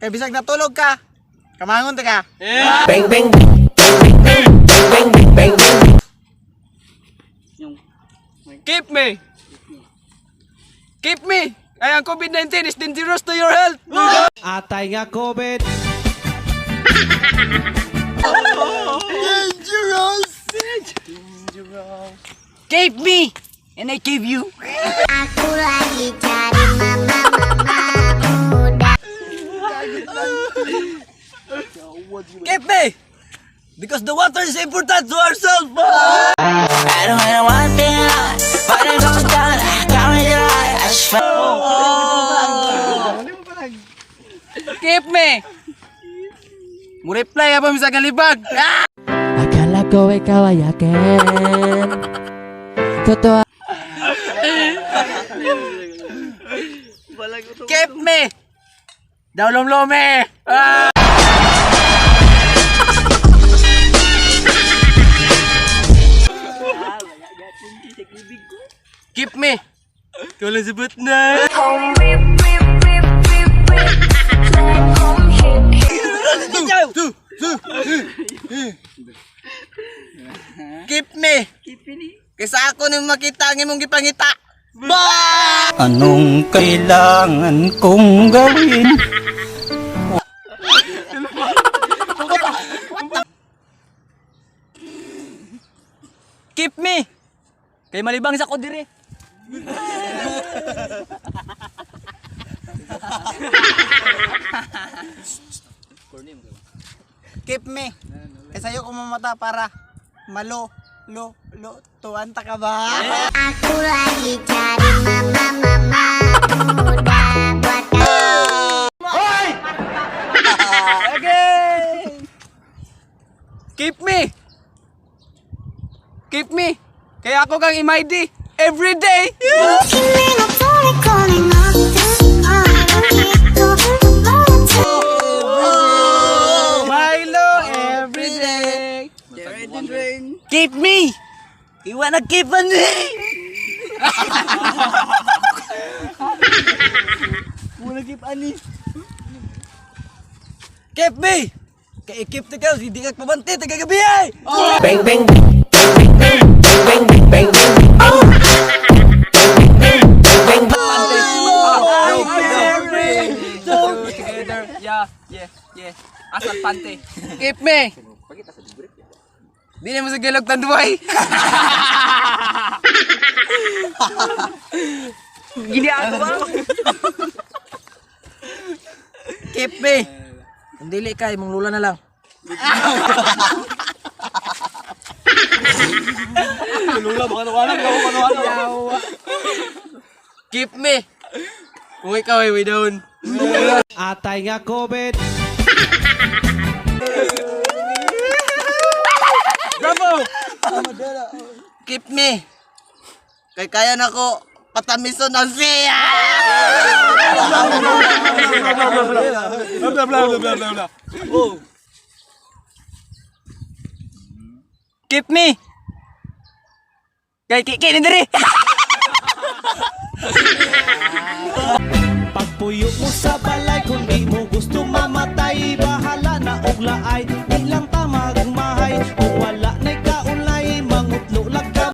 Kay bisag natulog ka. Kamangon ta ka. Bang bang bang bang bang bang bang bang. Keep me. Keep me. Ay, ang COVID-19 is dangerous to your health. Atay nga COVID. Dangerous. Keep me. And I keep you. Aku lagi cari mama muda. Keep me. Because the water is important to ourselves. I don't want to but it goes down. Got me dry. I swear. Keep me. Mo reply apa bisa galibag. Akala ko ikaw ay akin. Totoo. Keep me. Daulom-lome. Keep me. Kalau sebut na. Keep me. Kaysa ako nung makita ang imong gipangita. Anong kailangan kong gawin? Keep me. Kay malibang sa ko dire. Keep me. Kaysa ayoko mamata para tuwan ta ka ba? Aku lagi cari mama muda buat Again. Keep me. Keep me. Kaya ako kang imaydi every day. Milo every day. Keep me. You wanna keep on me? Wanna keep ani? Keep me. Kaya keep te ka, hindi ka pabanti te kagabi ay. Bang bang bang bang bang bang bang bang bang. Together. Yeah. Asal pante. Keep me. Di na mo sa galog tanduay. Gini ako ba? Keep me. Kung dili ka, imong lula na lang. Lula, baka nawalan ka. Keep me. Kung ikaw ay way down. Atay nga COVID. Bravo! Keep me. Kay kaya na ko patamiso ng siya. Keep me. Kay kini diri. Pagpuyo mo sa balay, kung di mo gusto mamatay, bahala na og laay, di lang ta magmahay, kung wala na'y